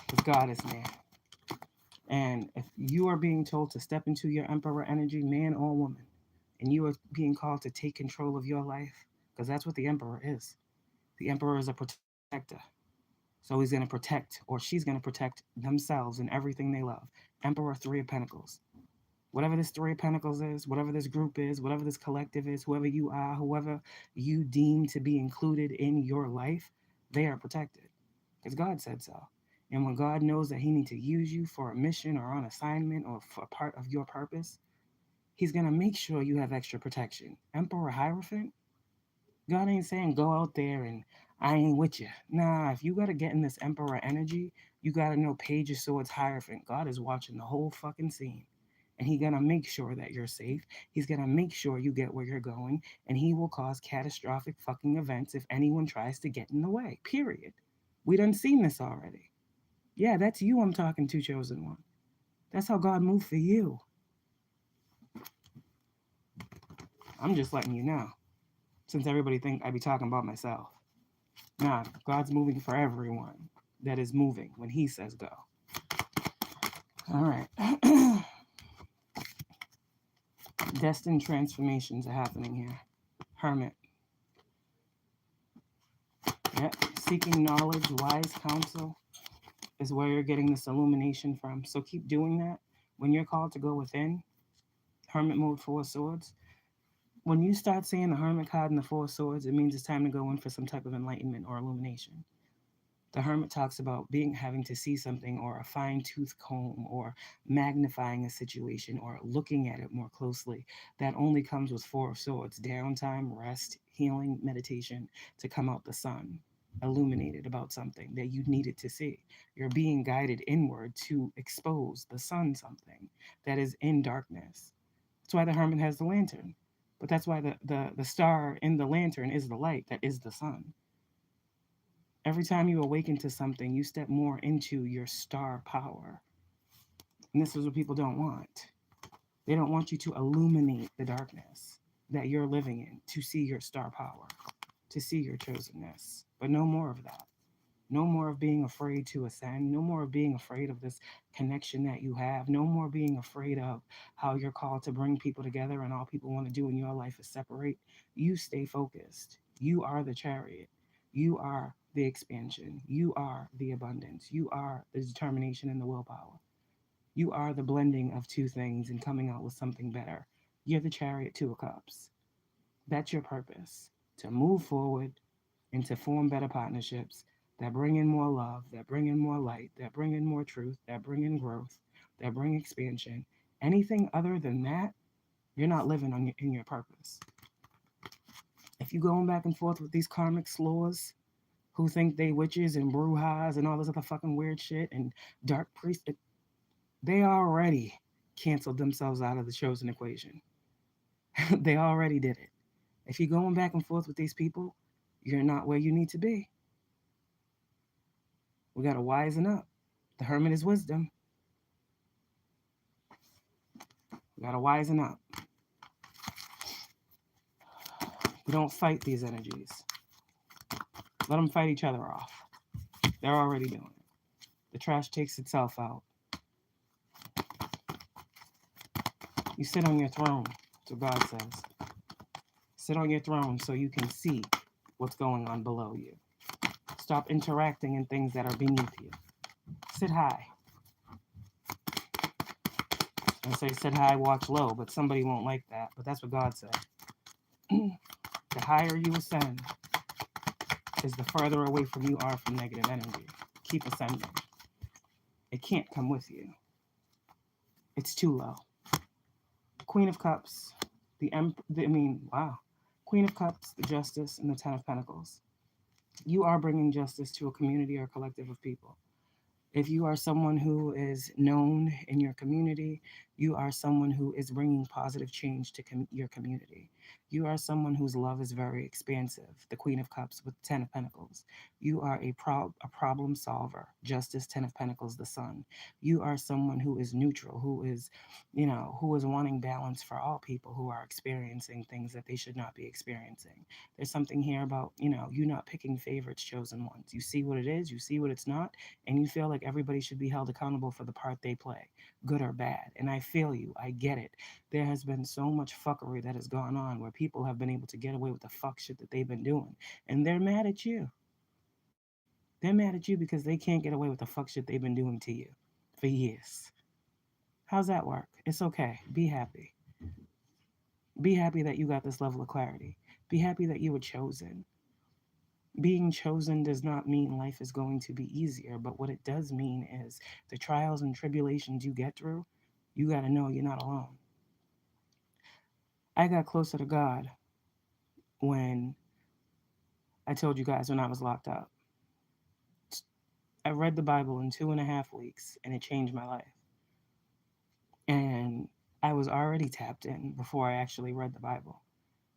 because God is there. And if you are being told to step into your emperor energy, man or woman, and you are being called to take control of your life, because that's what the emperor is. The emperor is a protector. So he's going to protect, or she's going to protect themselves and everything they love. Emperor, Three of Pentacles. Whatever this Three of Pentacles is, whatever this group is, whatever this collective is, whoever you are, whoever you deem to be included in your life, they are protected. Because God said so. And when God knows that he needs to use you for a mission or on assignment or for part of your purpose, he's going to make sure you have extra protection. Emperor Hierophant, God ain't saying go out there and I ain't with you. Nah, if you got to get in this emperor energy, you got to know Page of Swords Hierophant. God is watching the whole fucking scene. And he's going to make sure that you're safe. He's going to make sure you get where you're going. And he will cause catastrophic fucking events if anyone tries to get in the way. Period. We done seen this already. Yeah, that's you I'm talking to, chosen one. That's how God moved for you. I'm just letting you know. Since everybody think I be talking about myself. Nah, God's moving for everyone that is moving when he says go. All right. Destined transformations are happening here. Hermit. Yep. Seeking knowledge, wise counsel is where you're getting this illumination from. So keep doing that. When you're called to go within, Hermit mode, Four of Swords. When you start seeing the Hermit card and the Four of Swords, it means it's time to go in for some type of enlightenment or illumination. The Hermit talks about having to see something or a fine-tooth comb or magnifying a situation or looking at it more closely. That only comes with Four of Swords: downtime, rest, healing, meditation, to come out the sun, illuminated about something that you needed to see. You're being guided inward to expose the sun, something that is in darkness. That's why the Hermit has the lantern. But that's why the star in the lantern is the light that is the sun. Every time you awaken to something, you step more into your star power. And this is what people don't want. They don't want you to illuminate the darkness that you're living in to see your star power, to see your chosenness. But no more of that. No more of being afraid to ascend. No more of being afraid of this connection that you have. No more being afraid of how you're called to bring people together and all people want to do in your life is separate. You stay focused. You are the chariot. You are the expansion. You are the abundance. You are the determination and the willpower. You are the blending of two things and coming out with something better. You're the chariot, Two of Cups. That's your purpose, to move forward and to form better partnerships that bring in more love, that bring in more light, that bring in more truth, that bring in growth, that bring expansion. Anything other than that, you're not living in your purpose. If you're going back and forth with these karmic slaws who think they witches and brujas and all this other fucking weird shit and dark priests, they already canceled themselves out of the chosen equation. They already did it. If you're going back and forth with these people, you're not where you need to be. We got to wisen up. The Hermit is wisdom. We got to wisen up. We don't fight these energies. Let them fight each other off. They're already doing it. The trash takes itself out. You sit on your throne, that's what God says. Sit on your throne so you can see what's going on below you. Stop interacting in things that are beneath you. Sit high. I say sit high, watch low, but somebody won't like that. But that's what God said. The higher you ascend is the further away from you are from negative energy. Keep ascending. It can't come with you. It's too low. Queen of Cups, Queen of Cups, the Justice, and the Ten of Pentacles. You are bringing justice to a community or collective of people. If you are someone who is known in your community, You are someone who is bringing positive change to your community. You are someone whose love is very expansive, the Queen of Cups with 10 of Pentacles. You are a problem solver, Justice, 10 of Pentacles, the Sun. You are someone who is neutral, who is wanting balance for all people who are experiencing things that they should not be experiencing. There's something here about, you not picking favorites, chosen ones. You see what it is, you see what it's not, and you feel like everybody should be held accountable for the part they play, good or bad. And I feel you, I get it. There has been so much fuckery that has gone on where people have been able to get away with the fuck shit that they've been doing. And they're mad at you. They're mad at you because they can't get away with the fuck shit they've been doing to you for years. How's that work? It's okay. Be happy. Be happy that you got this level of clarity. Be happy that you were chosen. Being chosen does not mean life is going to be easier, but what it does mean is the trials and tribulations you get through, you got to know you're not alone. I got closer to God when I told you guys when I was locked up. I read the Bible in 2.5 weeks and it changed my life. And I was already tapped in before I actually read the Bible.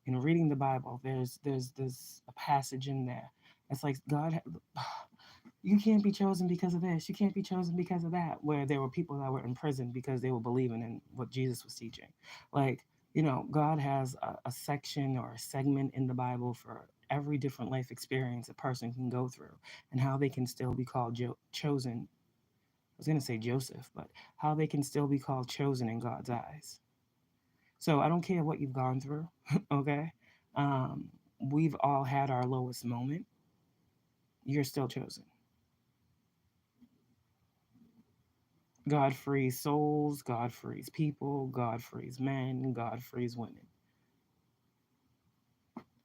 In reading the Bible, there's a passage in there. It's like God, you can't be chosen because of this. You can't be chosen because of that. Where there were people that were in prison because they were believing in what Jesus was teaching. Like, God has a section or a segment in the Bible for every different life experience a person can go through and how they can still be called chosen. I was going to say Joseph, but how they can still be called chosen in God's eyes. So I don't care what you've gone through, okay? We've all had our lowest moment. You're still chosen. God frees souls, God frees people, God frees men, God frees women.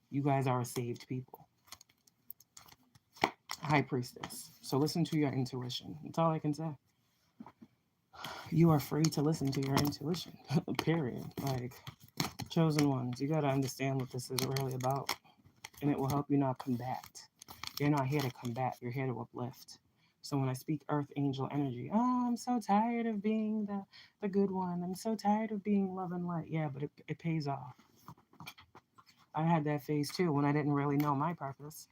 You guys are a saved people. High Priestess. So listen to your intuition. That's all I can say. You are free to listen to your intuition, period. Like, chosen ones, you got to understand what this is really about. And it will help you not combat. You're not here to combat, you're here to uplift. So when I speak earth angel energy, oh, I'm so tired of being the good one. I'm so tired of being love and light. Yeah, but it pays off. I had that phase too when I didn't really know my purpose.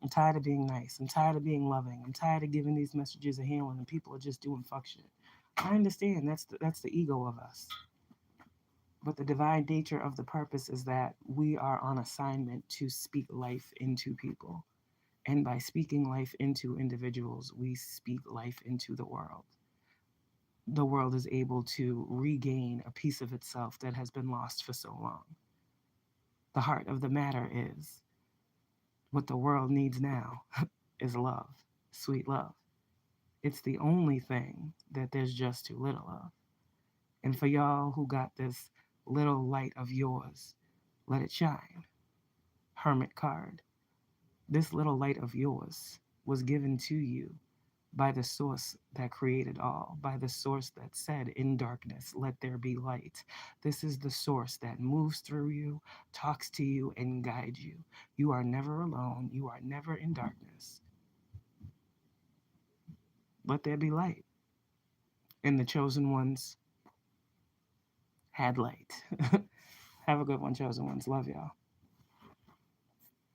I'm tired of being nice. I'm tired of being loving. I'm tired of giving these messages of healing and people are just doing fuck shit. I understand that's the ego of us. But the divine nature of the purpose is that we are on assignment to speak life into people. And by speaking life into individuals, we speak life into the world. The world is able to regain a piece of itself that has been lost for so long. The heart of the matter is what the world needs now is love, sweet love. It's the only thing that there's just too little of. And for y'all who got this little light of yours, let it shine. Hermit card. This little light of yours was given to you by the source that created all, by the source that said, in darkness, let there be light. This is the source that moves through you, talks to you, and guides you. You are never alone. You are never in darkness. Let there be light. And the chosen ones had light. Have a good one, chosen ones. Love y'all.